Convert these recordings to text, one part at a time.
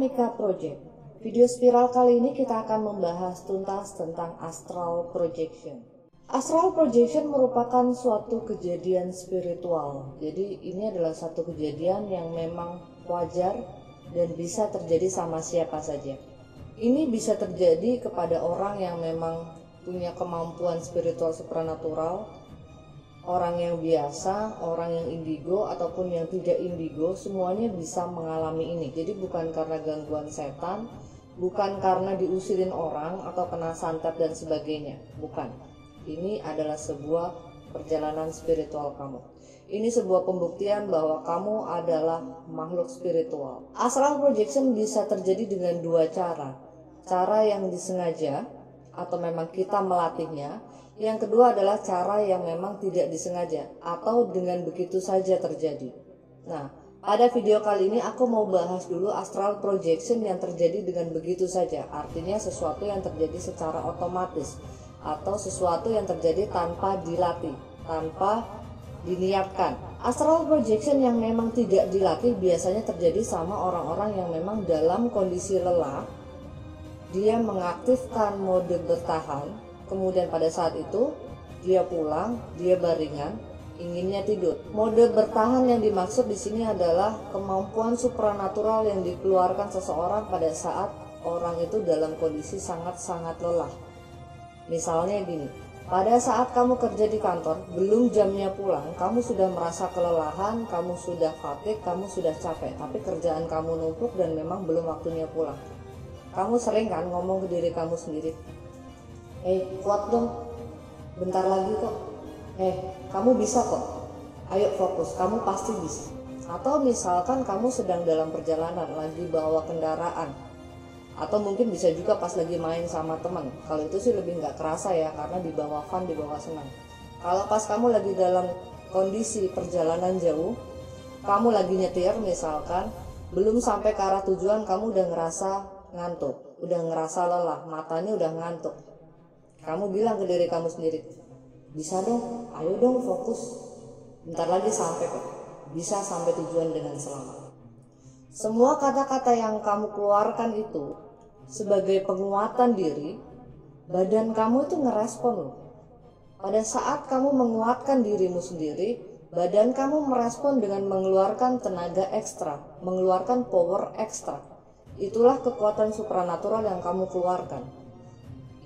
Monica Project. Video spiral kali ini kita akan membahas tuntas tentang astral projection. Astral projection merupakan suatu kejadian spiritual. Jadi ini adalah satu kejadian yang memang wajar dan bisa terjadi sama siapa saja. Ini bisa terjadi kepada orang yang memang punya kemampuan spiritual supranatural, orang yang biasa, orang yang indigo ataupun yang tidak indigo, semuanya bisa mengalami ini. Jadi bukan karena gangguan setan, bukan karena diusirin orang atau kena santet dan sebagainya, bukan. Ini adalah sebuah perjalanan spiritual kamu. Ini sebuah pembuktian bahwa kamu adalah makhluk spiritual. Astral projection bisa terjadi dengan dua cara. Cara yang disengaja atau memang kita melatihnya. Yang kedua adalah cara yang memang tidak disengaja atau dengan begitu saja terjadi. Nah, pada video kali ini aku mau bahas dulu astral projection yang terjadi dengan begitu saja. Artinya sesuatu yang terjadi secara otomatis atau sesuatu yang terjadi tanpa dilatih, tanpa diniatkan. Astral projection yang memang tidak dilatih biasanya terjadi sama orang-orang yang memang dalam kondisi lelah. Dia mengaktifkan mode bertahan. Kemudian pada saat itu dia pulang, dia baringan, inginnya tidur. Mode bertahan yang dimaksud di sini adalah kemampuan supranatural yang dikeluarkan seseorang pada saat orang itu dalam kondisi sangat-sangat lelah. Misalnya gini, pada saat kamu kerja di kantor, belum jamnya pulang, kamu sudah merasa kelelahan, kamu sudah fatigue, kamu sudah capek, tapi kerjaan kamu numpuk dan memang belum waktunya pulang. Kamu sering kan ngomong ke diri kamu sendiri, kuat dong, bentar lagi kok. Kamu bisa kok. Ayo fokus, kamu pasti bisa. Atau misalkan kamu sedang dalam perjalanan, lagi bawa kendaraan. Atau mungkin bisa juga pas lagi main sama teman. Kalau itu sih lebih nggak kerasa ya, karena dibawa fun, dibawa senang. Kalau pas kamu lagi dalam kondisi perjalanan jauh, kamu lagi nyetir misalkan, belum sampai ke arah tujuan, kamu udah ngerasa ngantuk, udah ngerasa lelah, matanya udah ngantuk. Kamu bilang ke diri kamu sendiri, bisa dong, ayo dong fokus, bentar lagi sampai kok, bisa sampai tujuan dengan selamat. Semua kata-kata yang kamu keluarkan itu sebagai penguatan diri, badan kamu itu ngerespon loh. Pada saat kamu menguatkan dirimu sendiri, badan kamu merespon dengan mengeluarkan tenaga ekstra, mengeluarkan power ekstra. Itulah kekuatan supranatural yang kamu keluarkan.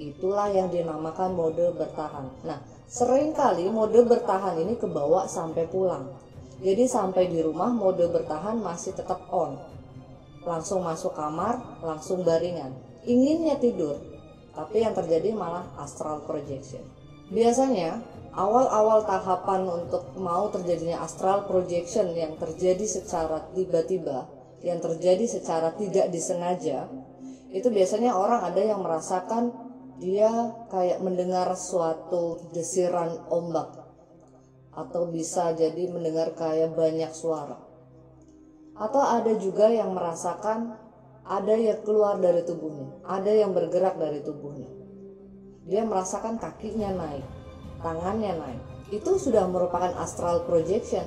Itulah yang dinamakan mode bertahan. Nah, seringkali mode bertahan ini kebawa sampai pulang. Jadi sampai di rumah mode bertahan masih tetap on. Langsung masuk kamar, langsung baringan. Inginnya tidur, tapi yang terjadi malah astral projection. Biasanya, awal-awal tahapan untuk mau terjadinya astral projection yang terjadi secara tiba-tiba, yang terjadi secara tidak disengaja, itu biasanya orang ada yang merasakan dia kayak mendengar suatu desiran ombak, atau bisa jadi mendengar kayak banyak suara. Atau ada juga yang merasakan ada yang keluar dari tubuhnya, ada yang bergerak dari tubuhnya. Dia merasakan kakinya naik, tangannya naik. Itu sudah merupakan astral projection,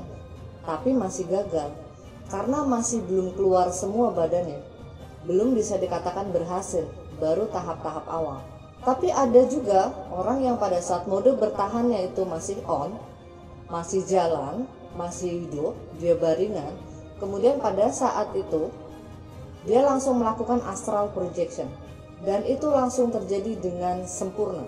tapi masih gagal karena masih belum keluar semua badannya. Belum bisa dikatakan berhasil, baru tahap-tahap awal. Tapi ada juga orang yang pada saat mode bertahannya itu masih on, masih jalan, masih hidup, dia baringan. Kemudian pada saat itu, dia langsung melakukan astral projection. Dan itu langsung terjadi dengan sempurna.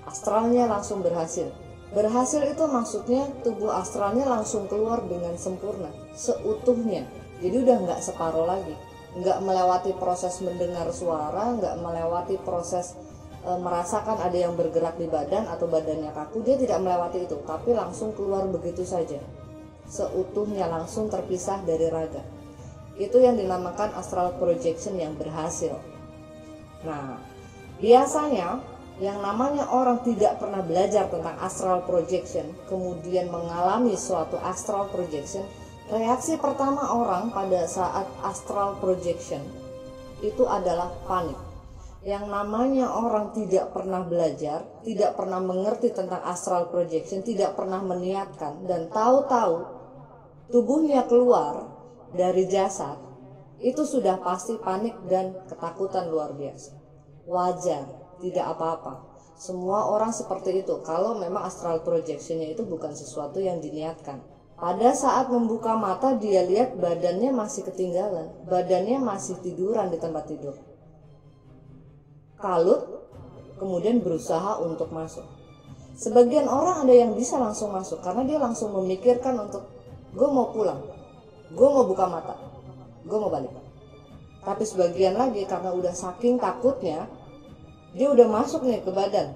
Astralnya langsung berhasil. Berhasil itu maksudnya tubuh astralnya langsung keluar dengan sempurna, seutuhnya. Jadi udah nggak separuh lagi. Nggak melewati proses mendengar suara, nggak melewati proses merasakan ada yang bergerak di badan atau badannya kaku. Dia tidak melewati itu, tapi langsung keluar begitu saja, seutuhnya, langsung terpisah dari raga. Itu yang dinamakan astral projection yang berhasil. Nah, biasanya yang namanya orang tidak pernah belajar tentang astral projection kemudian mengalami suatu astral projection, reaksi pertama orang pada saat astral projection itu adalah panik. Yang namanya orang tidak pernah belajar, tidak pernah mengerti tentang astral projection, tidak pernah meniatkan, dan tahu-tahu tubuhnya keluar dari jasad, itu sudah pasti panik dan ketakutan luar biasa. Wajar, tidak apa-apa. Semua orang seperti itu kalau memang astral projectionnya itu bukan sesuatu yang diniatkan. Pada saat membuka mata dia lihat badannya masih ketinggalan, badannya masih tiduran di tempat tidur. Kalut, kemudian berusaha untuk masuk. Sebagian orang ada yang bisa langsung masuk karena dia langsung memikirkan untuk gue mau pulang, gue mau buka mata, gue mau balik. Tapi sebagian lagi karena udah saking takutnya, dia udah masuk nih ke badan,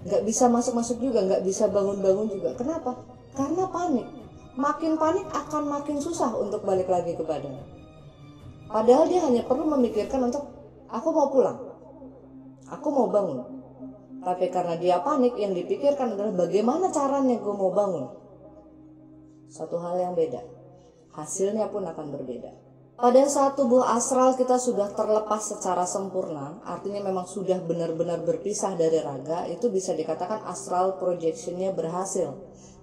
nggak bisa masuk-masuk juga, nggak bisa bangun-bangun juga. Kenapa? Karena panik. Makin panik akan makin susah untuk balik lagi ke badan. Padahal dia hanya perlu memikirkan untuk aku mau pulang, aku mau bangun. Tapi karena dia panik, yang dipikirkan adalah bagaimana caranya gue mau bangun. Satu hal yang beda, hasilnya pun akan berbeda. Pada saat tubuh astral kita sudah terlepas secara sempurna, artinya memang sudah benar-benar berpisah dari raga, itu bisa dikatakan astral projectionnya berhasil.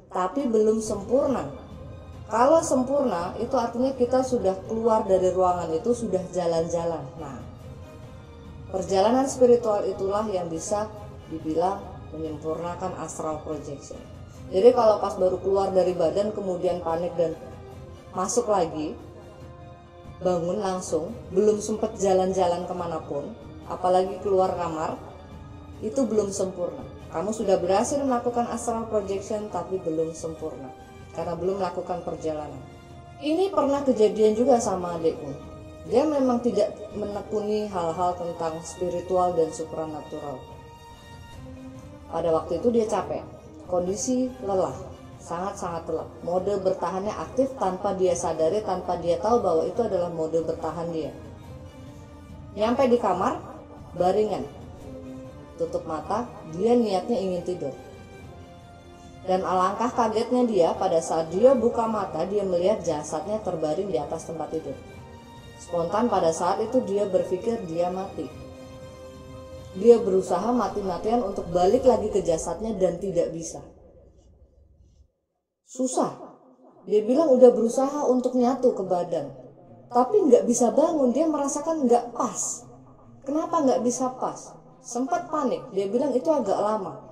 Tapi belum sempurna. Kalau sempurna, itu artinya kita sudah keluar dari ruangan itu, sudah jalan-jalan. Nah, perjalanan spiritual itulah yang bisa dibilang menyempurnakan astral projection. Jadi kalau pas baru keluar dari badan kemudian panik dan masuk lagi, bangun langsung, belum sempat jalan-jalan kemanapun, apalagi keluar kamar, itu belum sempurna. Kamu sudah berhasil melakukan astral projection tapi belum sempurna, karena belum melakukan perjalanan. Ini pernah kejadian juga sama adikku. Dia memang tidak menekuni hal-hal tentang spiritual dan supranatural. Pada waktu itu dia capek, kondisi lelah, sangat-sangat lelah. Mode bertahannya aktif tanpa dia sadari, tanpa dia tahu bahwa itu adalah mode bertahan dia. Nyampe di kamar, baringan, tutup mata, dia niatnya ingin tidur. Dan alangkah kagetnya dia pada saat dia buka mata, dia melihat jasadnya terbaring di atas tempat tidur. Spontan pada saat itu dia berpikir dia mati. Dia berusaha mati-matian untuk balik lagi ke jasadnya dan tidak bisa. Susah. Dia bilang udah berusaha untuk nyatu ke badan, tapi nggak bisa bangun. Dia merasakan nggak pas. Kenapa nggak bisa pas? Sempat panik. Dia bilang itu agak lama.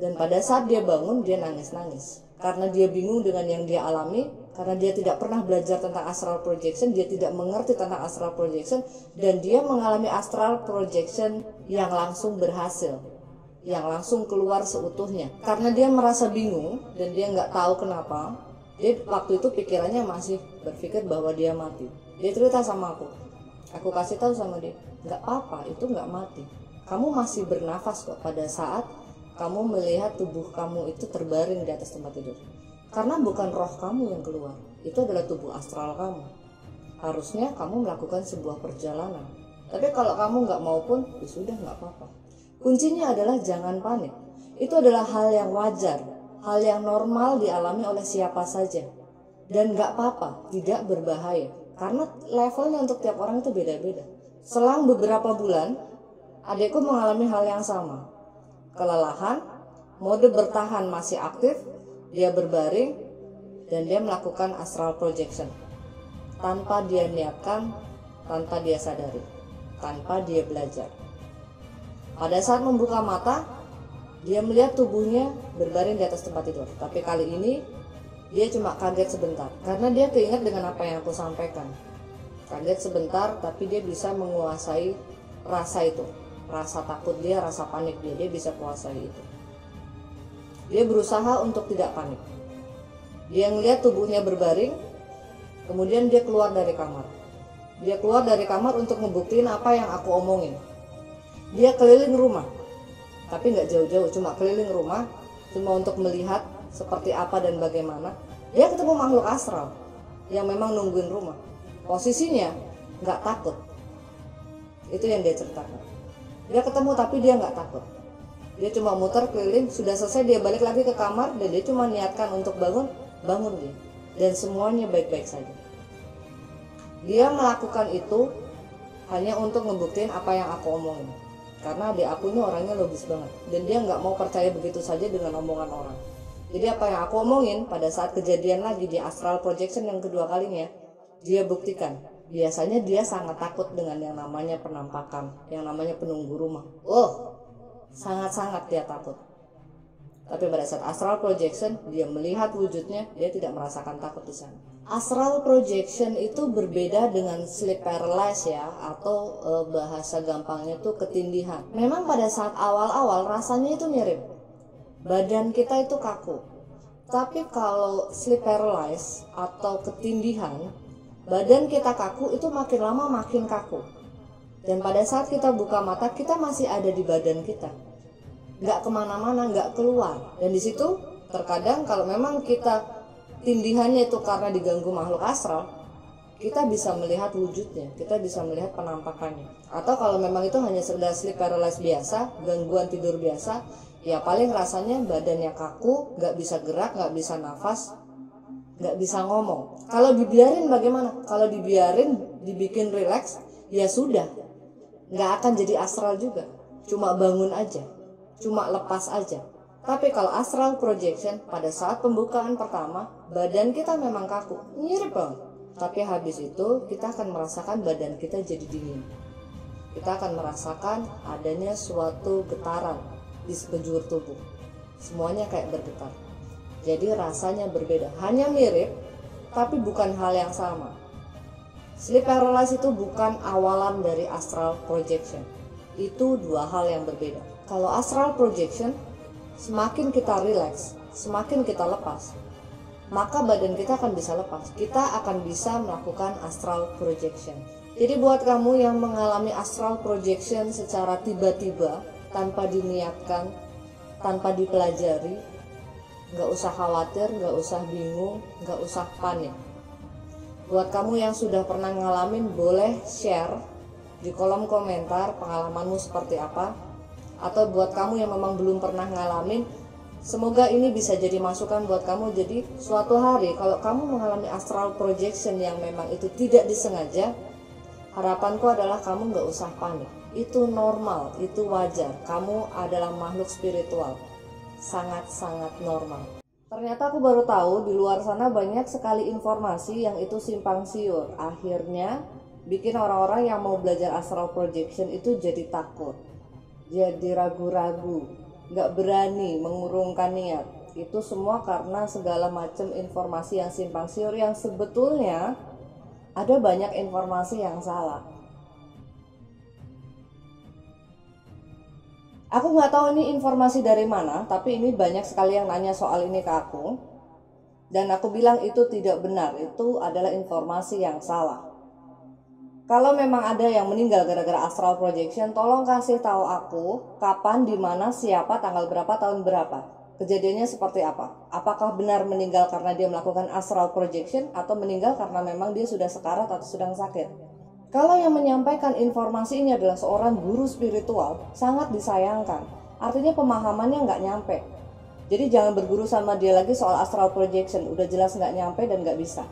Dan pada saat dia bangun, dia nangis-nangis. Karena dia bingung dengan yang dia alami, karena dia tidak pernah belajar tentang astral projection, dia tidak mengerti tentang astral projection, dan dia mengalami astral projection yang langsung berhasil, yang langsung keluar seutuhnya. Karena dia merasa bingung dan dia nggak tahu kenapa, dia waktu itu pikirannya masih berpikir bahwa dia mati. Dia cerita sama aku kasih tahu sama dia, nggak apa-apa, itu nggak mati. Kamu masih bernafas kok pada saat kamu melihat tubuh kamu itu terbaring di atas tempat tidur. Karena bukan roh kamu yang keluar, itu adalah tubuh astral kamu. Harusnya kamu melakukan sebuah perjalanan. Tapi kalau kamu nggak mau pun, ya sudah, nggak apa-apa. Kuncinya adalah jangan panik. Itu adalah hal yang wajar, hal yang normal dialami oleh siapa saja. Dan nggak apa-apa, tidak berbahaya. Karena levelnya untuk tiap orang itu beda-beda. Selang beberapa bulan, adikku mengalami hal yang sama. Kelelahan, mode bertahan masih aktif, dia berbaring, dan dia melakukan astral projection. Tanpa dia niatkan, tanpa dia sadari, tanpa dia belajar. Pada saat membuka mata, dia melihat tubuhnya berbaring di atas tempat tidur. Tapi kali ini, dia cuma kaget sebentar, karena dia keinget dengan apa yang aku sampaikan. Kaget sebentar, tapi dia bisa menguasai rasa itu. Rasa takut dia, rasa panik dia bisa kuasai itu. Dia berusaha untuk tidak panik. Dia ngelihat tubuhnya berbaring, kemudian dia keluar dari kamar. Dia keluar dari kamar untuk ngebuktiin apa yang aku omongin. Dia keliling rumah, tapi nggak jauh-jauh, cuma keliling rumah, cuma untuk melihat seperti apa dan bagaimana. Dia ketemu makhluk astral yang memang nungguin rumah. Posisinya nggak takut. Itu yang dia ceritakan. Dia ketemu tapi dia nggak takut. Dia cuma muter keliling, sudah selesai dia balik lagi ke kamar dan dia cuma niatkan untuk bangun dia. Dan semuanya baik-baik saja. Dia melakukan itu hanya untuk ngebuktiin apa yang aku omongin. Karena adik aku ini orangnya logis banget. Dan dia nggak mau percaya begitu saja dengan omongan orang. Jadi apa yang aku omongin pada saat kejadian lagi di astral projection yang kedua kalinya, dia buktikan. Biasanya dia sangat takut dengan yang namanya penampakan, yang namanya penunggu rumah. Sangat-sangat dia takut. Tapi pada saat astral projection, dia melihat wujudnya, dia tidak merasakan takut di sana. Astral projection itu berbeda dengan sleep paralysis ya, atau bahasa gampangnya itu ketindihan. Memang pada saat awal-awal rasanya itu mirip. Badan kita itu kaku. Tapi kalau sleep paralysis atau ketindihan, badan kita kaku itu makin lama makin kaku. Dan pada saat kita buka mata, kita masih ada di badan kita. Nggak kemana-mana, nggak keluar. Dan di situ terkadang kalau memang kita tindihannya itu karena diganggu makhluk astral, kita bisa melihat wujudnya, kita bisa melihat penampakannya. Atau kalau memang itu hanya sekedar sleep paralysis biasa, gangguan tidur biasa, ya paling rasanya badannya kaku, nggak bisa gerak, nggak bisa nafas, nggak bisa ngomong. Kalau dibiarin bagaimana? Kalau dibiarin, dibikin relax, ya sudah, nggak akan jadi astral juga, cuma bangun aja, cuma lepas aja. Tapi kalau astral projection, pada saat pembukaan pertama, badan kita memang kaku, mirip banget. Tapi habis itu kita akan merasakan badan kita jadi dingin. Kita akan merasakan adanya suatu getaran di sekujur tubuh. Semuanya kayak bergetar. Jadi rasanya berbeda, hanya mirip, tapi bukan hal yang sama. Sleep paralysis itu bukan awalan dari astral projection. Itu dua hal yang berbeda. Kalau astral projection, semakin kita relax, semakin kita lepas, maka badan kita akan bisa lepas. Kita akan bisa melakukan astral projection. Jadi buat kamu yang mengalami astral projection secara tiba-tiba, tanpa diniatkan, tanpa dipelajari, nggak usah khawatir, nggak usah bingung, nggak usah panik. Buat kamu yang sudah pernah ngalamin, boleh share di kolom komentar pengalamanmu seperti apa. Atau buat kamu yang memang belum pernah ngalamin, semoga ini bisa jadi masukan buat kamu. Jadi suatu hari kalau kamu mengalami astral projection yang memang itu tidak disengaja, harapanku adalah kamu nggak usah panik. Itu normal, itu wajar. Kamu adalah makhluk spiritual, sangat-sangat normal. Ternyata aku baru tahu di luar sana banyak sekali informasi yang itu simpang siur. Akhirnya bikin orang-orang yang mau belajar astral projection itu jadi takut, jadi ragu-ragu, nggak berani mengurungkan niat. Itu semua karena segala macam informasi yang simpang siur, yang sebetulnya ada banyak informasi yang salah. Aku nggak tahu ini informasi dari mana, tapi ini banyak sekali yang nanya soal ini ke aku. Dan aku bilang itu tidak benar, itu adalah informasi yang salah. Kalau memang ada yang meninggal gara-gara astral projection, tolong kasih tahu aku kapan, di mana, siapa, tanggal berapa, tahun berapa. Kejadiannya seperti apa? Apakah benar meninggal karena dia melakukan astral projection, atau meninggal karena memang dia sudah sekarat atau sedang sakit? Kalau yang menyampaikan informasi ini adalah seorang guru spiritual, sangat disayangkan. Artinya pemahamannya nggak nyampe. Jadi jangan berguru sama dia lagi soal astral projection, udah jelas nggak nyampe dan nggak bisa.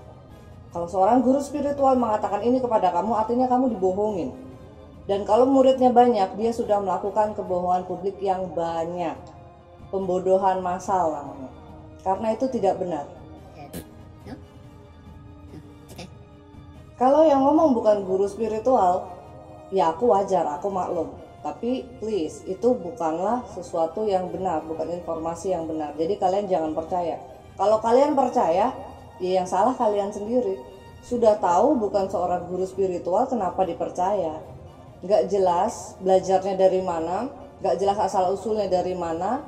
Kalau seorang guru spiritual mengatakan ini kepada kamu, artinya kamu dibohongin. Dan kalau muridnya banyak, dia sudah melakukan kebohongan publik yang banyak. Pembodohan massal namanya. Karena itu tidak benar. Kalau yang ngomong bukan guru spiritual, ya aku wajar, aku maklum. Tapi please, itu bukanlah sesuatu yang benar, bukan informasi yang benar. Jadi kalian jangan percaya. Kalau kalian percaya, ya yang salah kalian sendiri. Sudah tahu bukan seorang guru spiritual, kenapa dipercaya? Gak jelas belajarnya dari mana, gak jelas asal usulnya dari mana,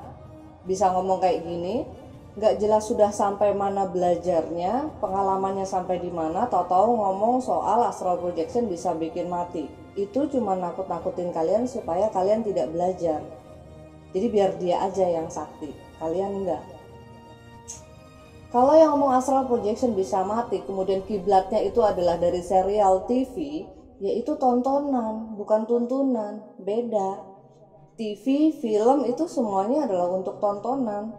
bisa ngomong kayak gini. Gak jelas sudah sampai mana belajarnya, pengalamannya sampai di mana, tahu-tahu ngomong soal astral projection bisa bikin mati. Itu cuma nakut-nakutin kalian supaya kalian tidak belajar. Jadi biar dia aja yang sakti, kalian enggak. Kalau yang ngomong astral projection bisa mati, kemudian kiblatnya itu adalah dari serial TV, yaitu tontonan, bukan tuntunan, beda. TV, film itu semuanya adalah untuk tontonan,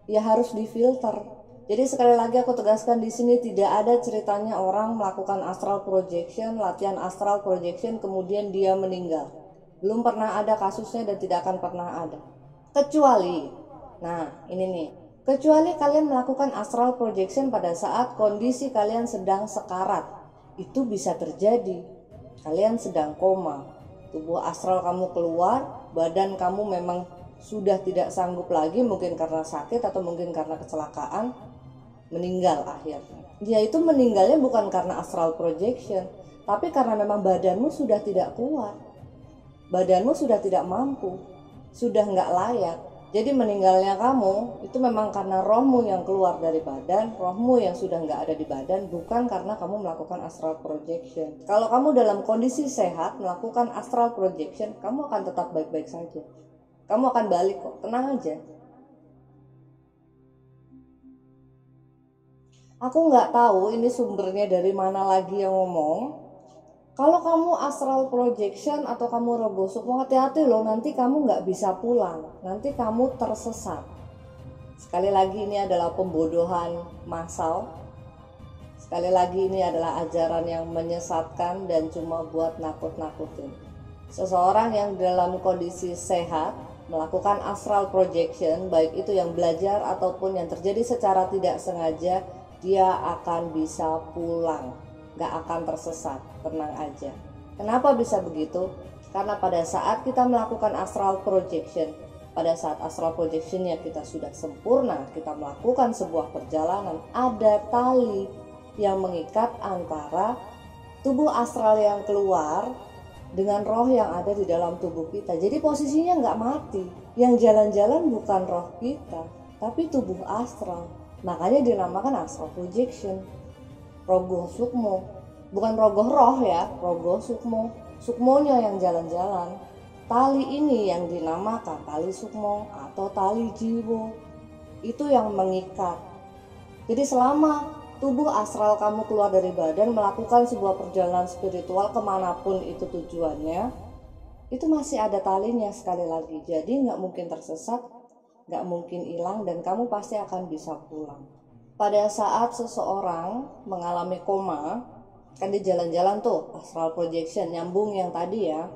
ya harus difilter. Jadi sekali lagi aku tegaskan di sini tidak ada ceritanya orang melakukan astral projection, latihan astral projection, kemudian dia meninggal. Belum pernah ada kasusnya dan tidak akan pernah ada. Kecuali, nah ini nih, kecuali kalian melakukan astral projection pada saat kondisi kalian sedang sekarat. Itu bisa terjadi. Kalian sedang koma, tubuh astral kamu keluar, badan kamu memang sudah tidak sanggup lagi, mungkin karena sakit atau mungkin karena kecelakaan, meninggal akhirnya. Dia itu meninggalnya bukan karena astral projection, tapi karena memang badanmu sudah tidak kuat, badanmu sudah tidak mampu, sudah nggak layak. Jadi meninggalnya kamu itu memang karena rohmu yang keluar dari badan, rohmu yang sudah nggak ada di badan, bukan karena kamu melakukan astral projection. Kalau kamu dalam kondisi sehat melakukan astral projection, kamu akan tetap baik-baik saja. Kamu akan balik kok, tenang aja. Aku nggak tahu ini sumbernya dari mana lagi yang ngomong. Kalau kamu astral projection atau kamu rogo sukmo, hati-hati loh, nanti kamu nggak bisa pulang, nanti kamu tersesat. Sekali lagi ini adalah pembodohan massal. Sekali lagi ini adalah ajaran yang menyesatkan dan cuma buat nakut-nakutin. Seseorang yang dalam kondisi sehat melakukan astral projection, baik itu yang belajar ataupun yang terjadi secara tidak sengaja, dia akan bisa pulang, gak akan tersesat, tenang aja. Kenapa bisa begitu? Karena pada saat kita melakukan astral projection, pada saat astral projectionnya kita sudah sempurna, kita melakukan sebuah perjalanan, ada tali yang mengikat antara tubuh astral yang keluar dengan roh yang ada di dalam tubuh kita. Jadi posisinya nggak mati. Yang jalan-jalan bukan roh kita, tapi tubuh astral. Makanya dinamakan astral projection. Rogo sukmo, bukan rogoh roh ya, rogo sukmo. Sukmonya yang jalan-jalan. Tali ini yang dinamakan tali sukmo atau tali jiwo. Itu yang mengikat. Jadi selama tubuh astral kamu keluar dari badan melakukan sebuah perjalanan spiritual kemanapun itu tujuannya, itu masih ada talinya sekali lagi. Jadi nggak mungkin tersesat, nggak mungkin hilang, dan kamu pasti akan bisa pulang. Pada saat seseorang mengalami koma, kan dia jalan-jalan tuh astral projection, nyambung yang tadi ya.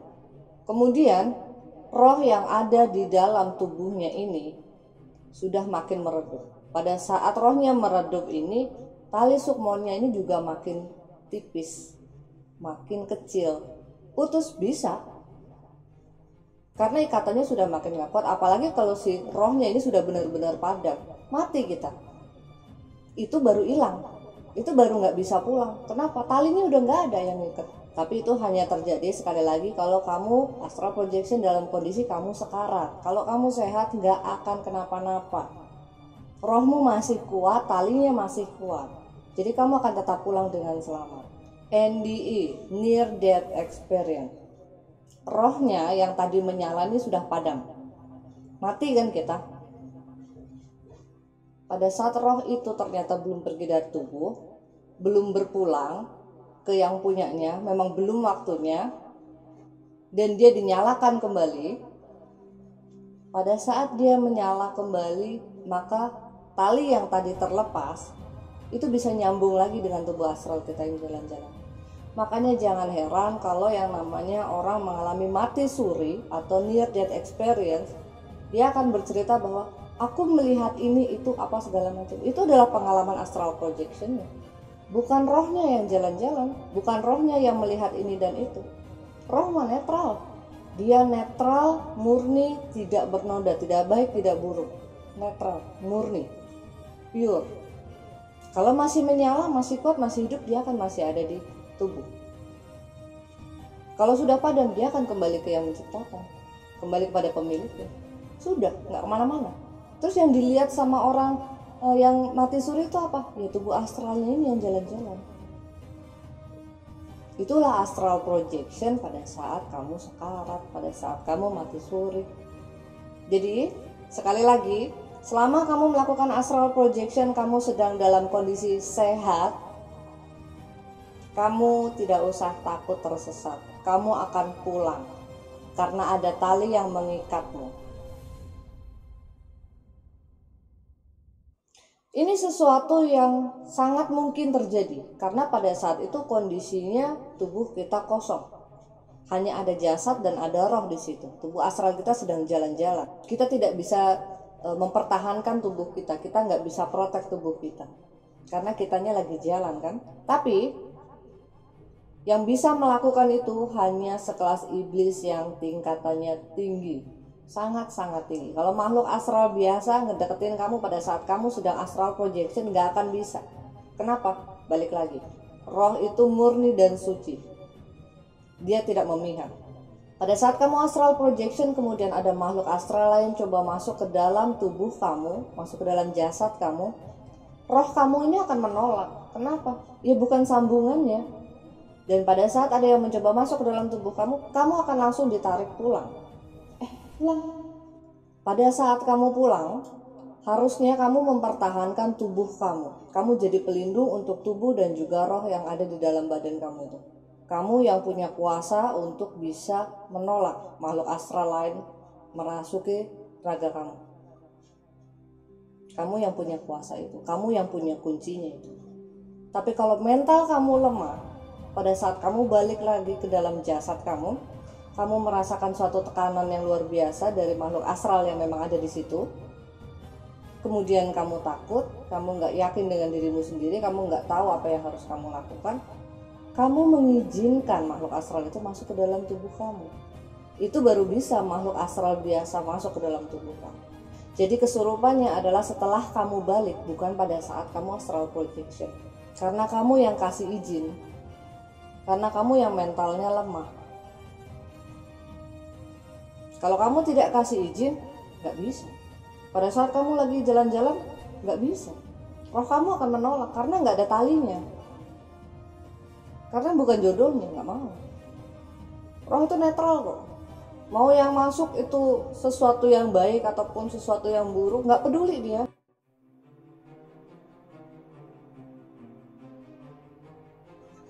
Kemudian roh yang ada di dalam tubuhnya ini sudah makin meredup. Pada saat rohnya meredup ini, tali sukmonnya ini juga makin tipis, makin kecil. Putus bisa, karena ikatannya sudah makin gak kuat. Apalagi kalau si rohnya ini sudah benar-benar padam, mati kita. Itu baru hilang, itu baru nggak bisa pulang. Kenapa? Talinya udah nggak ada yang ikat. Tapi itu hanya terjadi sekali lagi kalau kamu astral projection dalam kondisi kamu sekarat. Kalau kamu sehat nggak akan kenapa-napa. Rohmu masih kuat, talinya masih kuat. Jadi kamu akan tetap pulang dengan selamat. NDE, Near Death Experience. Rohnya yang tadi menyala ini sudah padam. Mati kan kita. Pada saat roh itu ternyata belum pergi dari tubuh, belum berpulang ke yang punyanya, memang belum waktunya, dan dia dinyalakan kembali. Pada saat dia menyala kembali, maka tali yang tadi terlepas itu bisa nyambung lagi dengan tubuh astral kita yang jalan-jalan. Makanya jangan heran kalau yang namanya orang mengalami mati suri atau near death experience, dia akan bercerita bahwa aku melihat ini itu apa segala macam. Itu adalah pengalaman astral projection-nya. Bukan rohnya yang jalan-jalan, bukan rohnya yang melihat ini dan itu. Roh netral. Dia netral, murni, tidak bernoda, tidak baik, tidak buruk. Netral, murni, pure. Kalau masih menyala, masih kuat, masih hidup, dia akan masih ada di tubuh. Kalau sudah padam, dia akan kembali ke yang menciptakan, kembali kepada pemiliknya. Sudah, nggak kemana-mana. Terus yang dilihat sama orang yang mati suri itu apa? Ya tubuh astralnya ini yang jalan-jalan. Itulah astral projection pada saat kamu sekarat, pada saat kamu mati suri. Jadi, sekali lagi, selama kamu melakukan astral projection, kamu sedang dalam kondisi sehat, kamu tidak usah takut tersesat. Kamu akan pulang karena ada tali yang mengikatmu. Ini sesuatu yang sangat mungkin terjadi karena pada saat itu kondisinya tubuh kita kosong. Hanya ada jasad dan ada roh di situ. Tubuh astral kita sedang jalan-jalan. Kita tidak bisa mempertahankan tubuh kita. Kita nggak bisa protek tubuh kita. Karena kitanya lagi jalan kan. Tapi Yang bisa melakukan itu hanya sekelas iblis yang tingkatannya tinggi, sangat-sangat tinggi. Kalau makhluk astral biasa ngedeketin kamu pada saat kamu sedang astral projection nggak akan bisa. Kenapa? Balik lagi, roh itu murni dan suci, dia tidak memihak. Pada saat kamu astral projection kemudian ada makhluk astral lain coba masuk ke dalam tubuh kamu, masuk ke dalam jasad kamu, roh kamu ini akan menolak. Kenapa? Ya bukan sambungannya. Dan pada saat ada yang mencoba masuk ke dalam tubuh kamu, kamu akan langsung ditarik pulang. Pulang. Pada saat kamu pulang, harusnya kamu mempertahankan tubuh kamu. Kamu jadi pelindung untuk tubuh dan juga roh yang ada di dalam badan kamu itu. Kamu yang punya kuasa untuk bisa menolak makhluk astral lain merasuki raga kamu. Kamu yang punya kuasa itu, kamu yang punya kuncinya itu. Tapi kalau mental kamu lemah, pada saat kamu balik lagi ke dalam jasad kamu merasakan suatu tekanan yang luar biasa dari makhluk astral yang memang ada di situ. Kemudian kamu takut, kamu nggak yakin dengan dirimu sendiri, kamu nggak tahu apa yang harus kamu lakukan. Kamu mengizinkan makhluk astral itu masuk ke dalam tubuh kamu. Itu baru bisa makhluk astral biasa masuk ke dalam tubuh kamu. Jadi kesurupannya adalah setelah kamu balik, bukan pada saat kamu astral projection. Karena kamu yang kasih izin. Karena kamu yang mentalnya lemah. Kalau kamu tidak kasih izin, nggak bisa. Pada saat kamu lagi jalan-jalan, nggak bisa. Roh kamu akan menolak karena nggak ada talinya. Karena bukan jodohnya, nggak mau. Roh itu netral kok. Mau yang masuk itu sesuatu yang baik ataupun sesuatu yang buruk, nggak peduli dia.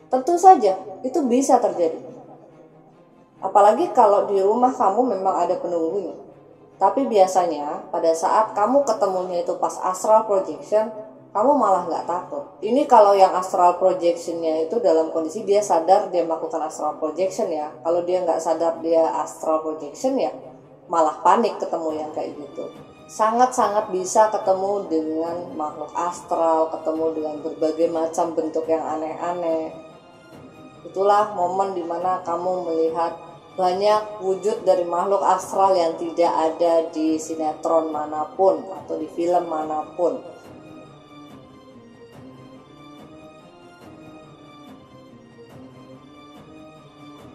Tentu saja itu bisa terjadi. Apalagi kalau di rumah kamu memang ada penunggunya. Tapi biasanya pada saat kamu ketemunya itu pas astral projection, kamu malah nggak takut. Ini kalau yang astral projectionnya itu dalam kondisi dia sadar dia melakukan astral projection ya. Kalau dia nggak sadar dia astral projection ya, malah panik ketemu yang kayak gitu. Sangat-sangat bisa ketemu dengan makhluk astral, ketemu dengan berbagai macam bentuk yang aneh-aneh. Itulah momen dimana kamu melihat banyak wujud dari makhluk astral yang tidak ada di sinetron manapun atau di film manapun.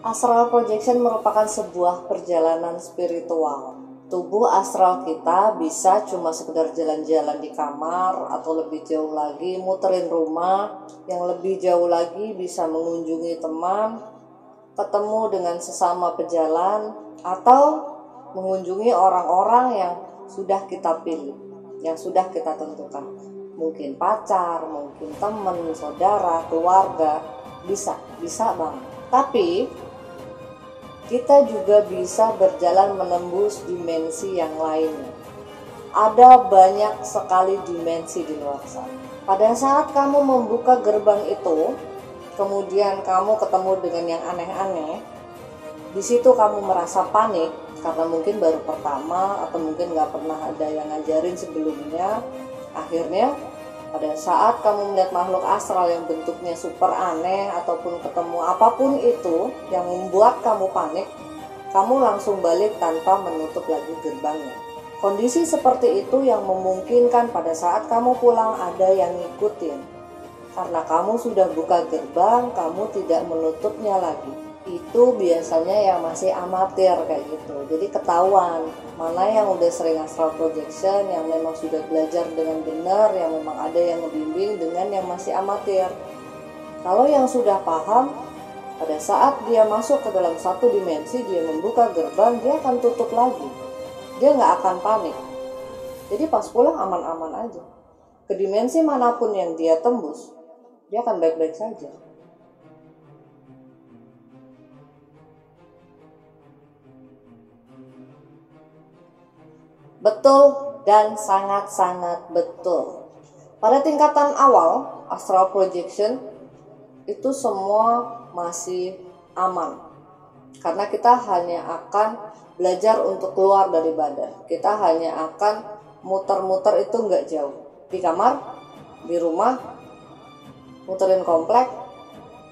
Astral projection merupakan sebuah perjalanan spiritual. Tubuh astral kita bisa cuma sekedar jalan-jalan di kamar, atau lebih jauh lagi muterin rumah, yang lebih jauh lagi bisa mengunjungi teman, ketemu dengan sesama pejalan, atau mengunjungi orang-orang yang sudah kita pilih, yang sudah kita tentukan. Mungkin pacar, mungkin teman, saudara, keluarga, bisa banget. Tapi kita juga bisa berjalan menembus dimensi yang lainnya. Ada banyak sekali dimensi di luar sana. Pada saat kamu membuka gerbang itu, kemudian kamu ketemu dengan yang aneh-aneh, di situ kamu merasa panik karena mungkin baru pertama atau mungkin nggak pernah ada yang ngajarin sebelumnya. Akhirnya pada saat kamu melihat makhluk astral yang bentuknya super aneh ataupun ketemu apapun itu yang membuat kamu panik, kamu langsung balik tanpa menutup lagi gerbangnya. Kondisi seperti itu yang memungkinkan pada saat kamu pulang ada yang ngikutin. Karena kamu sudah buka gerbang, kamu tidak menutupnya lagi. Itu biasanya yang masih amatir kayak gitu. Jadi ketahuan mana yang udah sering astral projection, yang memang sudah belajar dengan benar, yang memang ada yang ngebimbing, dengan yang masih amatir. Kalau yang sudah paham, pada saat dia masuk ke dalam satu dimensi, dia membuka gerbang, dia akan tutup lagi. Dia nggak akan panik. Jadi pas pulang aman-aman aja. Ke dimensi manapun yang dia tembus, dia akan baik-baik saja. Betul dan sangat-sangat betul. Pada tingkatan awal, astral projection itu semua masih aman. Karena kita hanya akan belajar untuk keluar dari badan. Kita hanya akan muter-muter itu nggak jauh. Di kamar, di rumah, muterin komplek,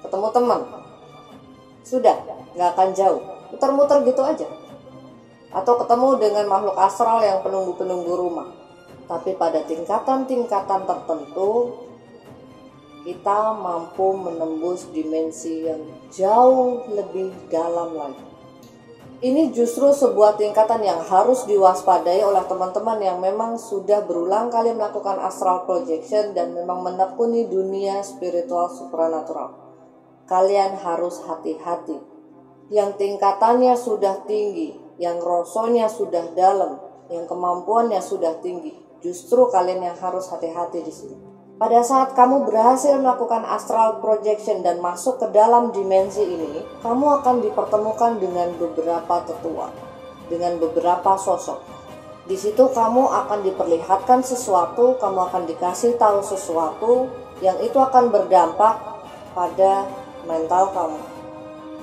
ketemu teman. Sudah, nggak akan jauh, muter-muter gitu aja. Atau ketemu dengan makhluk astral yang penunggu-penunggu rumah. Tapi pada tingkatan-tingkatan tertentu, kita mampu menembus dimensi yang jauh lebih dalam lagi. Ini justru sebuah tingkatan yang harus diwaspadai oleh teman-teman yang memang sudah berulang kali melakukan astral projection dan memang menekuni dunia spiritual supranatural. Kalian harus hati-hati. Yang tingkatannya sudah tinggi, yang rosonya sudah dalam, yang kemampuannya sudah tinggi, justru kalian yang harus hati-hati di sini. Pada saat kamu berhasil melakukan astral projection dan masuk ke dalam dimensi ini, kamu akan dipertemukan dengan beberapa tetua, dengan beberapa sosok. Di situ kamu akan diperlihatkan sesuatu, kamu akan dikasih tahu sesuatu yang itu akan berdampak pada mental kamu,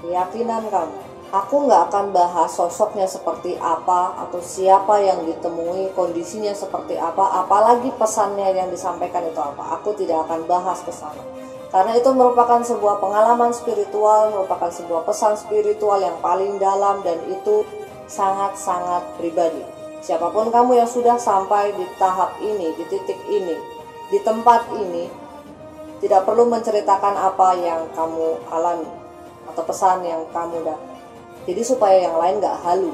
keyakinan kamu. Aku nggak akan bahas sosoknya seperti apa atau siapa yang ditemui, kondisinya seperti apa, apalagi pesannya yang disampaikan itu apa. Aku tidak akan bahas ke sana. Karena itu merupakan sebuah pengalaman spiritual, merupakan sebuah pesan spiritual yang paling dalam dan itu sangat-sangat pribadi. Siapapun kamu yang sudah sampai di tahap ini, di titik ini, di tempat ini, tidak perlu menceritakan apa yang kamu alami atau pesan yang kamu dapat. Jadi supaya yang lain gak halu,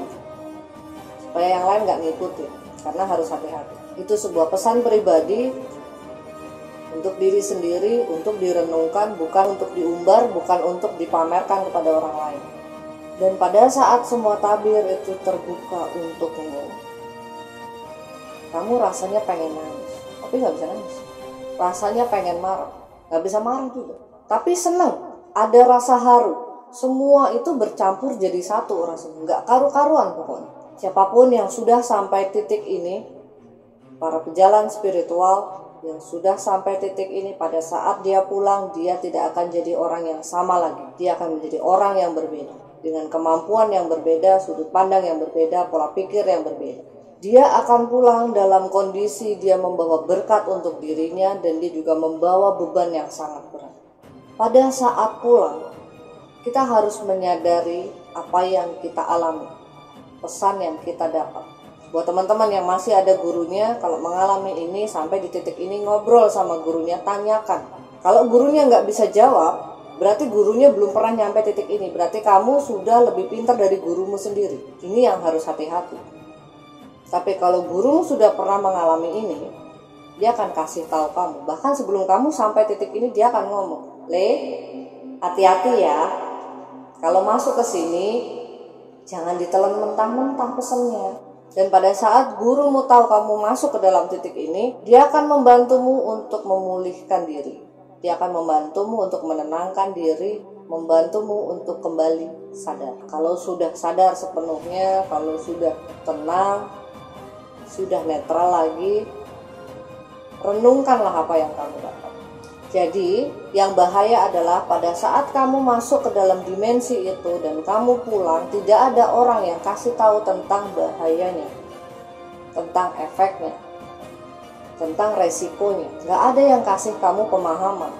supaya yang lain gak ngikutin, karena harus hati-hati. Itu sebuah pesan pribadi untuk diri sendiri, untuk direnungkan, bukan untuk diumbar, bukan untuk dipamerkan kepada orang lain. Dan pada saat semua tabir itu terbuka untukmu, kamu rasanya pengen nangis, tapi gak bisa nangis. Rasanya pengen marah, gak bisa marah juga, tapi senang, ada rasa haru. Semua itu bercampur jadi satu rasanya, nggak karu-karuan pokoknya. Siapapun yang sudah sampai titik ini, para pejalan spiritual yang sudah sampai titik ini, pada saat dia pulang, dia tidak akan jadi orang yang sama lagi. Dia akan menjadi orang yang berbeda, dengan kemampuan yang berbeda, sudut pandang yang berbeda, pola pikir yang berbeda. Dia akan pulang dalam kondisi dia membawa berkat untuk dirinya dan dia juga membawa beban yang sangat berat. Pada saat pulang, kita harus menyadari apa yang kita alami, pesan yang kita dapat. Buat teman-teman yang masih ada gurunya, kalau mengalami ini sampai di titik ini, ngobrol sama gurunya, tanyakan. Kalau gurunya nggak bisa jawab, berarti gurunya belum pernah nyampe titik ini. Berarti kamu sudah lebih pintar dari gurumu sendiri. Ini yang harus hati-hati. Tapi kalau gurumu sudah pernah mengalami ini, dia akan kasih tahu kamu. Bahkan sebelum kamu sampai titik ini, dia akan ngomong, "Le, hati-hati ya. Kalau masuk ke sini, jangan ditelan mentah-mentah pesannya." Dan pada saat gurumu tahu kamu masuk ke dalam titik ini, dia akan membantumu untuk memulihkan diri. Dia akan membantumu untuk menenangkan diri, membantumu untuk kembali sadar. Kalau sudah sadar sepenuhnya, kalau sudah tenang, sudah netral lagi, renungkanlah apa yang kamu dapat. Jadi, yang bahaya adalah pada saat kamu masuk ke dalam dimensi itu dan kamu pulang, tidak ada orang yang kasih tahu tentang bahayanya, tentang efeknya, tentang resikonya. Gak ada yang kasih kamu pemahaman.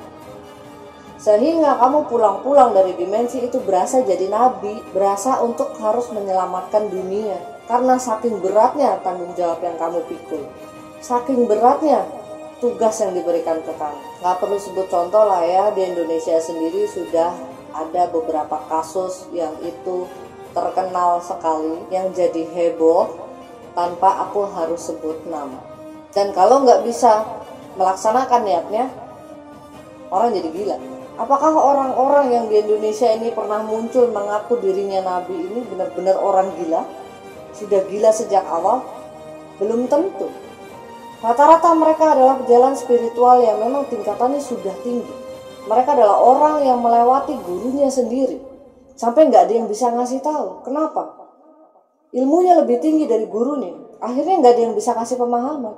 Sehingga kamu pulang-pulang dari dimensi itu berasa jadi nabi, berasa untuk harus menyelamatkan dunia. Karena saking beratnya tanggung jawab yang kamu pikul, saking beratnya tugas yang diberikan ke kamu. Nggak perlu sebut contoh lah ya, di Indonesia sendiri sudah ada beberapa kasus yang itu terkenal sekali, yang jadi heboh tanpa aku harus sebut nama. Dan kalau nggak bisa melaksanakan niatnya, orang jadi gila. Apakah orang-orang yang di Indonesia ini pernah muncul mengaku dirinya nabi ini benar-benar orang gila? Sudah gila sejak awal? Belum tentu. Rata-rata mereka adalah pejalan spiritual yang memang tingkatannya sudah tinggi. Mereka adalah orang yang melewati gurunya sendiri. Sampai nggak ada yang bisa ngasih tahu. Kenapa? Ilmunya lebih tinggi dari gurunya. Akhirnya nggak ada yang bisa kasih pemahaman.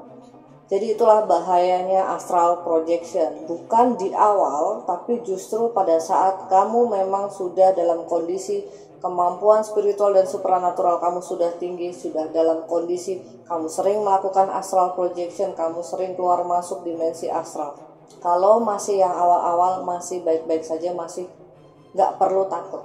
Jadi itulah bahayanya astral projection. Bukan di awal, tapi justru pada saat kamu memang sudah dalam kondisi kemampuan spiritual dan supranatural kamu sudah tinggi, sudah dalam kondisi kamu sering melakukan astral projection, kamu sering keluar masuk dimensi astral. Kalau masih yang awal-awal masih baik-baik saja, masih nggak perlu takut.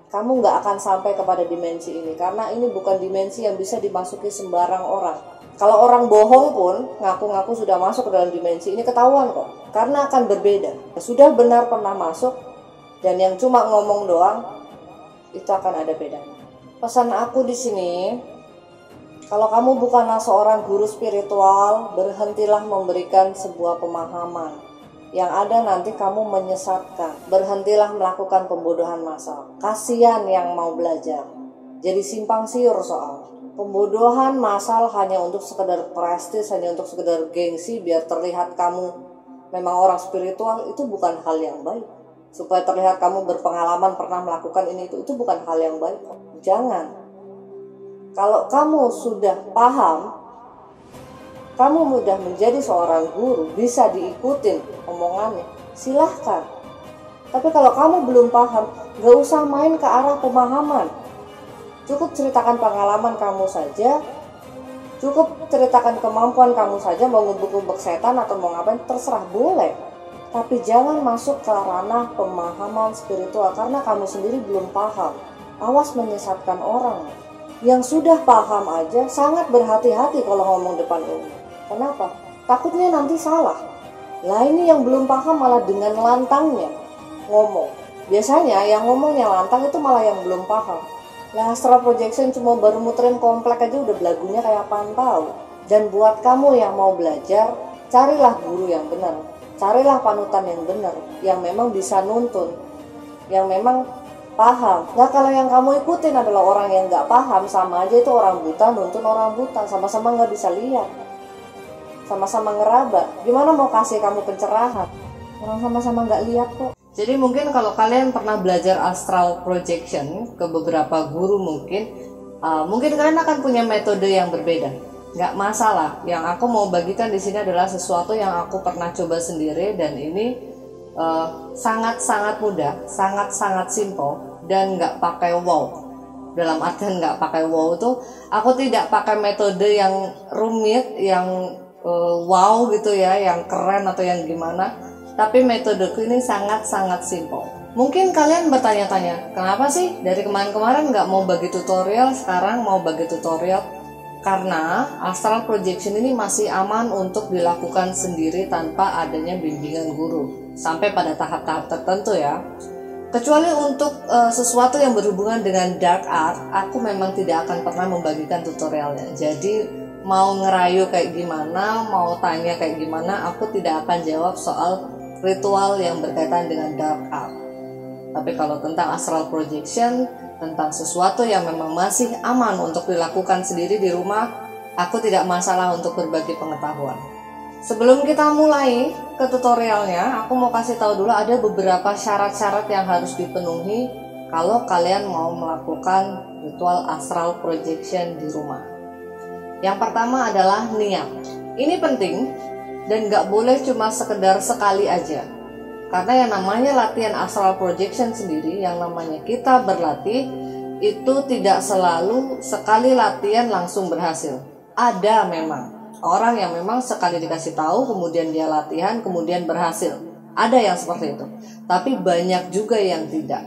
Kamu nggak akan sampai kepada dimensi ini, karena ini bukan dimensi yang bisa dimasuki sembarang orang. Kalau orang bohong pun ngaku-ngaku sudah masuk ke dalam dimensi ini, ketahuan kok, karena akan berbeda. Sudah benar pernah masuk, dan yang cuma ngomong doang, itu akan ada bedanya. Pesan aku di sini, kalau kamu bukanlah seorang guru spiritual, berhentilah memberikan sebuah pemahaman. Yang ada nanti kamu menyesatkan. Berhentilah melakukan pembodohan massal. Kasihan yang mau belajar. Jadi simpang siur soal. Pembodohan massal hanya untuk sekedar prestis, hanya untuk sekedar gengsi, biar terlihat kamu memang orang spiritual, itu bukan hal yang baik. Supaya terlihat kamu berpengalaman pernah melakukan ini itu bukan hal yang baik. Jangan. Kalau kamu sudah paham, kamu mudah menjadi seorang guru, bisa diikutin omongannya, silahkan. Tapi kalau kamu belum paham, gak usah main ke arah pemahaman. Cukup ceritakan pengalaman kamu saja, cukup ceritakan kemampuan kamu saja, mau ngubek-ngubek setan atau mau ngapain, terserah, boleh. Tapi jangan masuk ke ranah pemahaman spiritual, karena kamu sendiri belum paham. Awas menyesatkan orang. Yang sudah paham aja sangat berhati-hati kalau ngomong depan umum. Kenapa? Takutnya nanti salah. Lah ini yang belum paham malah dengan lantangnya ngomong. Biasanya yang ngomongnya lantang itu malah yang belum paham. Lah astral projection cuma baru muterin komplek aja udah belagunya kayak apaan tahu. Dan buat kamu yang mau belajar, carilah guru yang benar. Carilah panutan yang benar, yang memang bisa nuntun, yang memang paham. Nah kalau yang kamu ikutin adalah orang yang nggak paham, sama aja itu orang buta nuntun orang buta, sama-sama nggak bisa lihat, sama-sama ngeraba. Gimana mau kasih kamu pencerahan? Orang sama-sama nggak lihat kok. Jadi mungkin kalau kalian pernah belajar astral projection ke beberapa guru mungkin kalian akan punya metode yang berbeda. Nggak masalah. Yang aku mau bagikan di sini adalah sesuatu yang aku pernah coba sendiri, dan ini sangat-sangat mudah, sangat-sangat simple, dan nggak pakai wow. Dalam artian nggak pakai wow itu, aku tidak pakai metode yang rumit, yang wow gitu ya, yang keren atau yang gimana. Tapi metodeku ini sangat-sangat simple. Mungkin kalian bertanya-tanya, kenapa sih dari kemarin-kemarin nggak mau bagi tutorial, sekarang mau bagi tutorial? Karena astral projection ini masih aman untuk dilakukan sendiri tanpa adanya bimbingan guru. Sampai pada tahap-tahap tertentu ya. Kecuali untuk sesuatu yang berhubungan dengan dark art, aku memang tidak akan pernah membagikan tutorialnya. Jadi mau ngerayu kayak gimana, mau tanya kayak gimana, aku tidak akan jawab soal ritual yang berkaitan dengan dark art. Tapi kalau tentang astral projection, tentang sesuatu yang memang masih aman untuk dilakukan sendiri di rumah, aku tidak masalah untuk berbagi pengetahuan. Sebelum kita mulai ke tutorialnya, aku mau kasih tahu dulu ada beberapa syarat-syarat yang harus dipenuhi kalau kalian mau melakukan ritual astral projection di rumah. Yang pertama adalah niat. Ini penting dan nggak boleh cuma sekedar sekali aja. Karena yang namanya latihan astral projection sendiri, yang namanya kita berlatih, itu tidak selalu sekali latihan langsung berhasil. Ada memang orang yang memang sekali dikasih tahu, kemudian dia latihan, kemudian berhasil. Ada yang seperti itu. Tapi banyak juga yang tidak.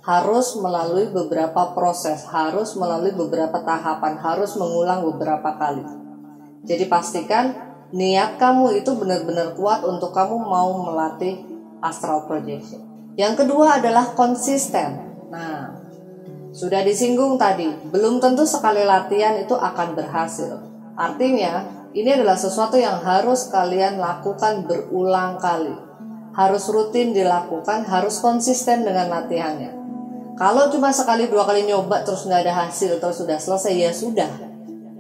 Harus melalui beberapa proses, harus melalui beberapa tahapan, harus mengulang beberapa kali. Jadi pastikan niat kamu itu benar-benar kuat untuk kamu mau melatih astral projection. Yang kedua adalah konsisten. Nah, sudah disinggung tadi, belum tentu sekali latihan itu akan berhasil. Artinya, ini adalah sesuatu yang harus kalian lakukan berulang kali. Harus rutin dilakukan, harus konsisten dengan latihannya. Kalau cuma sekali dua kali nyoba terus nggak ada hasil, terus sudah selesai, ya sudah.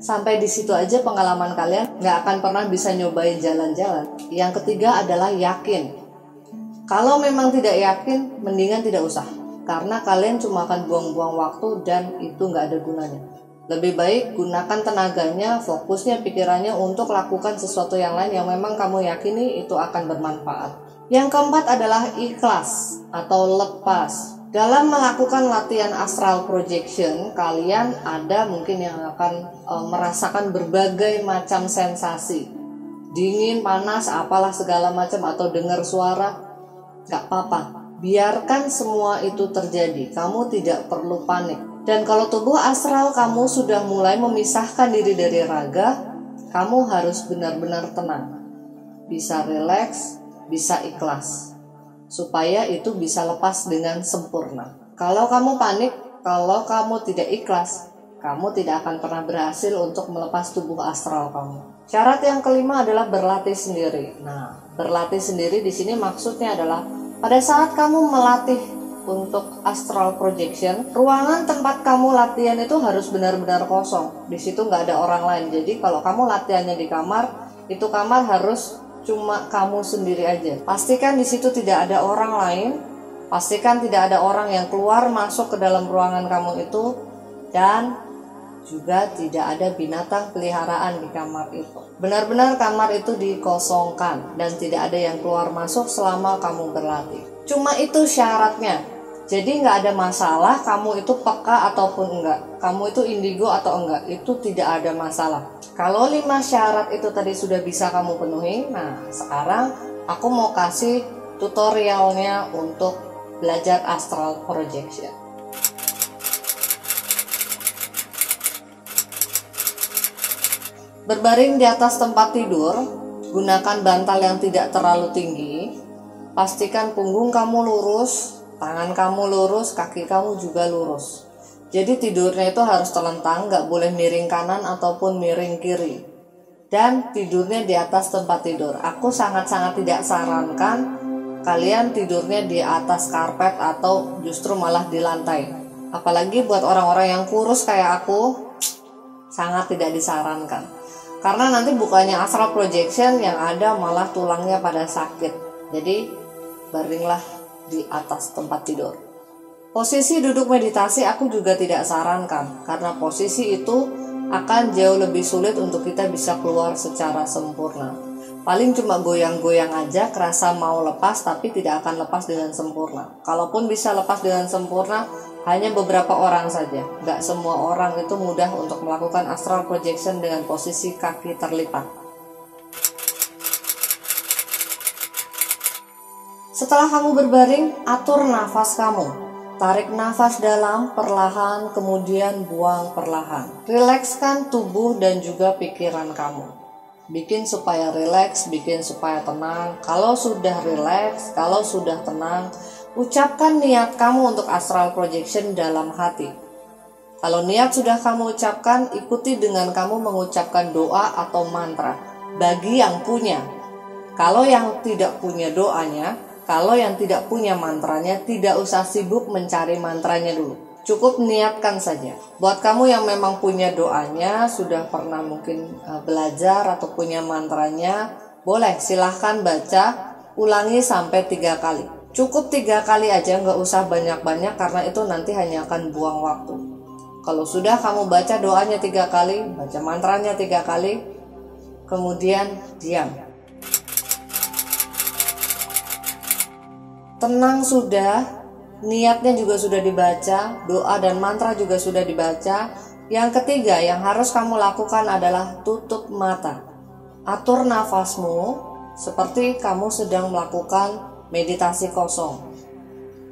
Sampai di situ aja pengalaman kalian, nggak akan pernah bisa nyobain jalan-jalan. Yang ketiga adalah yakin. Kalau memang tidak yakin, mendingan tidak usah. Karena kalian cuma akan buang-buang waktu dan itu nggak ada gunanya. Lebih baik gunakan tenaganya, fokusnya, pikirannya untuk lakukan sesuatu yang lain yang memang kamu yakini itu akan bermanfaat. Yang keempat adalah ikhlas atau lepas. Dalam melakukan latihan astral projection, kalian ada mungkin yang akan merasakan berbagai macam sensasi. Dingin, panas, apalah segala macam, atau dengar suara. Gak apa-apa, Biarkan semua itu terjadi, kamu tidak perlu panik. Dan kalau tubuh astral kamu sudah mulai memisahkan diri dari raga, kamu harus benar-benar tenang. Bisa rileks, bisa ikhlas. Supaya itu bisa lepas dengan sempurna. Kalau kamu panik, kalau kamu tidak ikhlas, kamu tidak akan pernah berhasil untuk melepas tubuh astral kamu. Syarat yang kelima adalah berlatih sendiri. Nah, berlatih sendiri di sini maksudnya adalah pada saat kamu melatih untuk astral projection, ruangan tempat kamu latihan itu harus benar-benar kosong. Di situ nggak ada orang lain. Jadi kalau kamu latihannya di kamar, itu kamar harus cuma kamu sendiri aja. Pastikan di situ tidak ada orang lain. Pastikan tidak ada orang yang keluar masuk ke dalam ruangan kamu itu, dan juga tidak ada binatang peliharaan di kamar itu. Benar-benar kamar itu dikosongkan dan tidak ada yang keluar masuk selama kamu berlatih. Cuma itu syaratnya. Jadi nggak ada masalah kamu itu peka ataupun enggak, kamu itu indigo atau enggak, itu tidak ada masalah. Kalau 5 syarat itu tadi sudah bisa kamu penuhi, nah sekarang aku mau kasih tutorialnya untuk belajar astral projection. Berbaring di atas tempat tidur, gunakan bantal yang tidak terlalu tinggi. Pastikan punggung kamu lurus, tangan kamu lurus, kaki kamu juga lurus. Jadi tidurnya itu harus telentang, nggak boleh miring kanan ataupun miring kiri. Dan tidurnya di atas tempat tidur. Aku sangat-sangat tidak sarankan kalian tidurnya di atas karpet atau justru malah di lantai. Apalagi buat orang-orang yang kurus kayak aku, sangat tidak disarankan. Karena nanti bukannya astral projection, yang ada malah tulangnya pada sakit. Jadi baringlah di atas tempat tidur. Posisi duduk meditasi aku juga tidak sarankan, karena posisi itu akan jauh lebih sulit untuk kita bisa keluar secara sempurna. Paling cuma goyang-goyang aja, kerasa mau lepas tapi tidak akan lepas dengan sempurna. Kalaupun bisa lepas dengan sempurna, hanya beberapa orang saja. Gak semua orang itu mudah untuk melakukan astral projection dengan posisi kaki terlipat. Setelah kamu berbaring, atur nafas kamu. Tarik nafas dalam perlahan, kemudian buang perlahan. Rilekskan tubuh dan juga pikiran kamu. Bikin supaya rileks, bikin supaya tenang. Kalau sudah rileks, kalau sudah tenang, ucapkan niat kamu untuk astral projection dalam hati. Kalau niat sudah kamu ucapkan, ikuti dengan kamu mengucapkan doa atau mantra bagi yang punya. Kalau yang tidak punya doanya, kalau yang tidak punya mantranya, tidak usah sibuk mencari mantranya dulu. Cukup niatkan saja. Buat kamu yang memang punya doanya, sudah pernah mungkin belajar atau punya mantranya, boleh silahkan baca, ulangi sampai 3 kali. Cukup 3 kali aja, nggak usah banyak-banyak karena itu nanti hanya akan buang waktu. Kalau sudah kamu baca doanya 3 kali, baca mantranya 3 kali, kemudian diam. Tenang sudah, niatnya juga sudah dibaca, doa dan mantra juga sudah dibaca. Yang ketiga yang harus kamu lakukan adalah tutup mata. Atur nafasmu seperti kamu sedang melakukan meditasi kosong.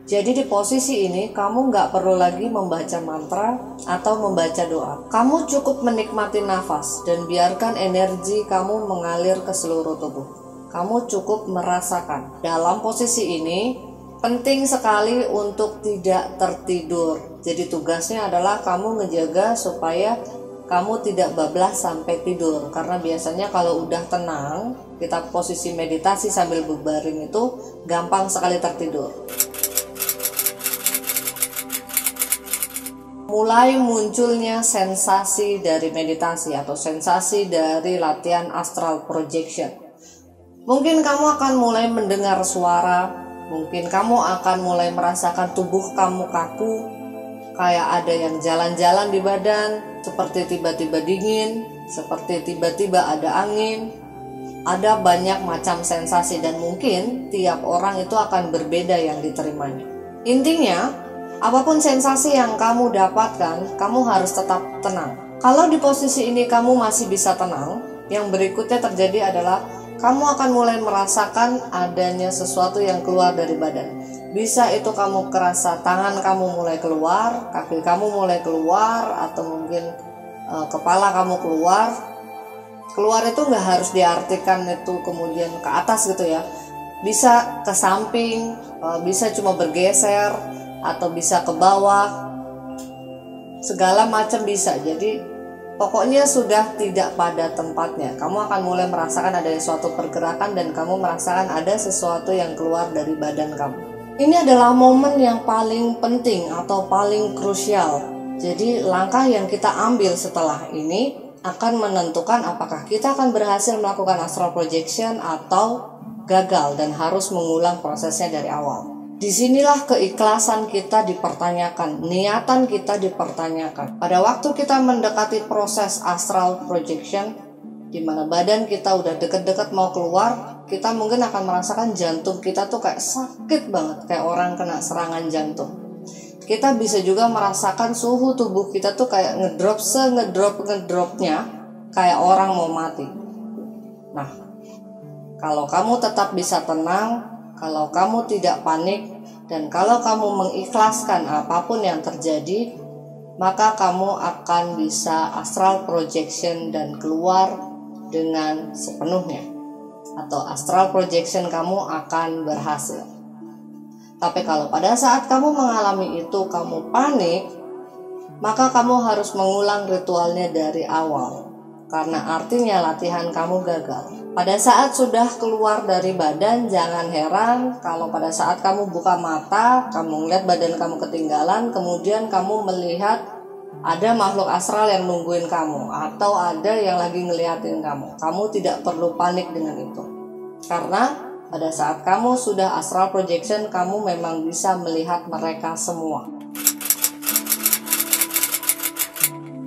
Jadi di posisi ini kamu nggak perlu lagi membaca mantra atau membaca doa. Kamu cukup menikmati nafas dan biarkan energi kamu mengalir ke seluruh tubuh. Kamu cukup merasakan. Dalam posisi ini penting sekali untuk tidak tertidur. Jadi tugasnya adalah kamu ngejaga supaya kamu tidak bablas sampai tidur. Karena biasanya kalau udah tenang, kita posisi meditasi sambil berbaring itu gampang sekali tertidur. Mulai munculnya sensasi dari meditasi atau sensasi dari latihan astral projection. Mungkin kamu akan mulai mendengar suara, mungkin kamu akan mulai merasakan tubuh kamu kaku, kayak ada yang jalan-jalan di badan, seperti tiba-tiba dingin, seperti tiba-tiba ada angin. Ada banyak macam sensasi dan mungkin tiap orang itu akan berbeda yang diterimanya. Intinya, apapun sensasi yang kamu dapatkan, kamu harus tetap tenang. Kalau di posisi ini kamu masih bisa tenang, yang berikutnya terjadi adalah kamu akan mulai merasakan adanya sesuatu yang keluar dari badan. Bisa itu kamu kerasa tangan kamu mulai keluar, kaki kamu mulai keluar, atau mungkin kepala kamu keluar. Keluar itu nggak harus diartikan itu kemudian ke atas gitu ya. Bisa ke samping, bisa cuma bergeser, atau bisa ke bawah. Segala macam bisa. Jadi pokoknya sudah tidak pada tempatnya. Kamu akan mulai merasakan ada suatu pergerakan dan kamu merasakan ada sesuatu yang keluar dari badan kamu. Ini adalah momen yang paling penting atau paling krusial. Jadi langkah yang kita ambil setelah ini akan menentukan apakah kita akan berhasil melakukan astral projection atau gagal dan harus mengulang prosesnya dari awal. Disinilah keikhlasan kita dipertanyakan, niatan kita dipertanyakan. Pada waktu kita mendekati proses astral projection, di mana badan kita udah deket-deket mau keluar, kita mungkin akan merasakan jantung kita tuh kayak sakit banget, kayak orang kena serangan jantung. Kita bisa juga merasakan suhu tubuh kita tuh kayak ngedropnya, kayak orang mau mati. Nah, kalau kamu tetap bisa tenang, kalau kamu tidak panik, dan kalau kamu mengikhlaskan apapun yang terjadi, maka kamu akan bisa astral projection dan keluar dengan sepenuhnya, atau astral projection kamu akan berhasil. Tapi kalau pada saat kamu mengalami itu kamu panik, maka kamu harus mengulang ritualnya dari awal, karena artinya latihan kamu gagal. Pada saat sudah keluar dari badan, jangan heran kalau pada saat kamu buka mata, kamu melihat badan kamu ketinggalan, kemudian kamu melihat ada makhluk astral yang nungguin kamu, atau ada yang lagi ngeliatin kamu. Kamu tidak perlu panik dengan itu, karena pada saat kamu sudah astral projection, kamu memang bisa melihat mereka semua.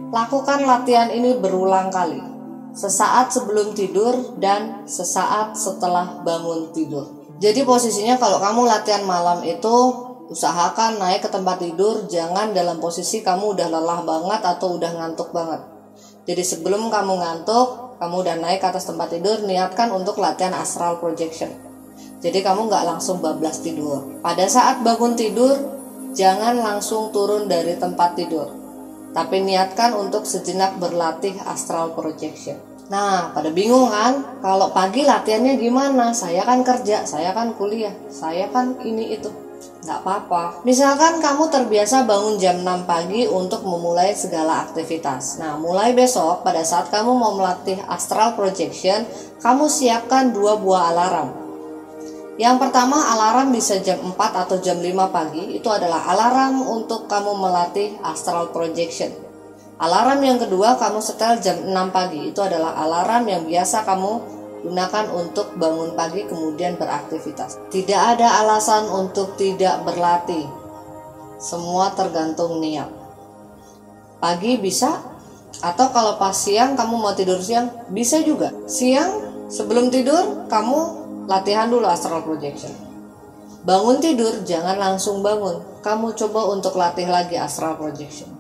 Lakukan latihan ini berulang kali, sesaat sebelum tidur dan sesaat setelah bangun tidur. Jadi posisinya kalau kamu latihan malam itu, usahakan naik ke tempat tidur, jangan dalam posisi kamu udah lelah banget atau udah ngantuk banget. Jadi sebelum kamu ngantuk, kamu udah naik ke atas tempat tidur, niatkan untuk latihan astral projection. Jadi kamu nggak langsung bablas tidur. Pada saat bangun tidur, jangan langsung turun dari tempat tidur, tapi niatkan untuk sejenak berlatih astral projection. Nah, pada bingung kan? Kalau pagi latihannya gimana? Saya kan kerja, saya kan kuliah, saya kan ini itu. Nggak apa-apa. Misalkan kamu terbiasa bangun jam 6 pagi untuk memulai segala aktivitas. Nah, mulai besok pada saat kamu mau melatih astral projection, kamu siapkan 2 buah alarm. Yang pertama, alarm bisa jam 4 atau jam 5 pagi. Itu adalah alarm untuk kamu melatih astral projection. Alarm yang kedua kamu setel jam 6 pagi. Itu adalah alarm yang biasa kamu gunakan untuk bangun pagi kemudian beraktivitas. Tidak ada alasan untuk tidak berlatih. Semua tergantung niat. Pagi bisa, atau kalau pas siang kamu mau tidur siang, bisa juga. Siang sebelum tidur kamu latihan dulu astral projection. Bangun tidur jangan langsung bangun. Kamu coba untuk latih lagi astral projection.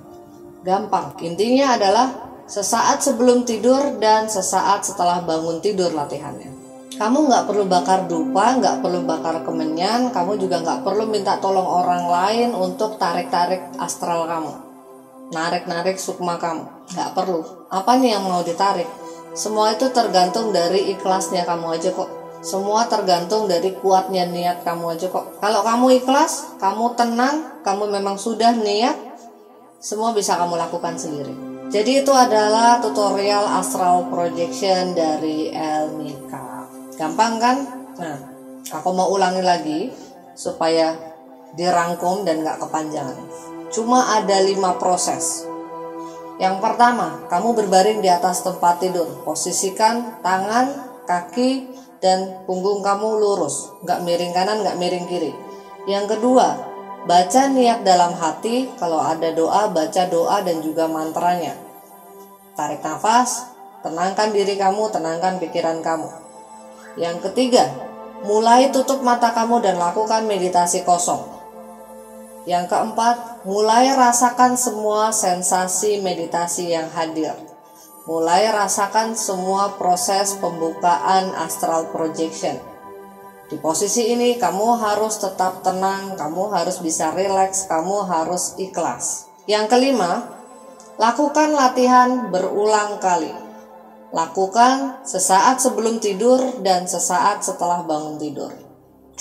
Gampang. Intinya adalah sesaat sebelum tidur dan sesaat setelah bangun tidur latihannya. Kamu nggak perlu bakar dupa, nggak perlu bakar kemenyan, kamu juga nggak perlu minta tolong orang lain untuk tarik-tarik astral kamu, narik-narik sukma kamu, nggak perlu. Apa nih yang mau ditarik? Semua itu tergantung dari ikhlasnya kamu aja kok. Semua tergantung dari kuatnya niat kamu aja kok. Kalau kamu ikhlas, kamu tenang, kamu memang sudah niat, semua bisa kamu lakukan sendiri. Jadi itu adalah tutorial astral projection dari Elmika. Gampang kan? Nah, aku mau ulangi lagi supaya dirangkum dan gak kepanjangan. Cuma ada 5 proses. Yang pertama, kamu berbaring di atas tempat tidur. Posisikan tangan, kaki, dan punggung kamu lurus. Gak miring kanan, gak miring kiri. Yang kedua, baca niat dalam hati. Kalau ada doa, baca doa dan juga mantranya. Tarik nafas, tenangkan diri kamu, tenangkan pikiran kamu. Yang ketiga, mulai tutup mata kamu dan lakukan meditasi kosong. Yang keempat, mulai rasakan semua sensasi meditasi yang hadir. Mulai rasakan semua proses pembukaan astral projection. Di posisi ini kamu harus tetap tenang, kamu harus bisa rileks, kamu harus ikhlas. Yang kelima, lakukan latihan berulang kali. Lakukan sesaat sebelum tidur dan sesaat setelah bangun tidur.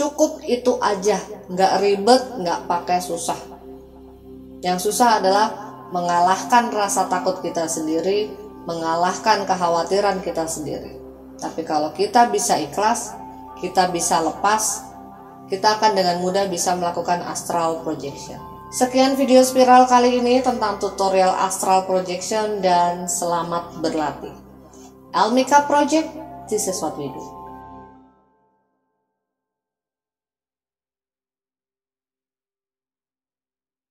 Cukup itu aja, nggak ribet, nggak pakai susah. Yang susah adalah mengalahkan rasa takut kita sendiri, mengalahkan kekhawatiran kita sendiri. Tapi kalau kita bisa ikhlas, kita bisa lepas, kita akan dengan mudah bisa melakukan astral projection. Sekian video spiral kali ini tentang tutorial astral projection dan selamat berlatih. Almika Project, this is what we do.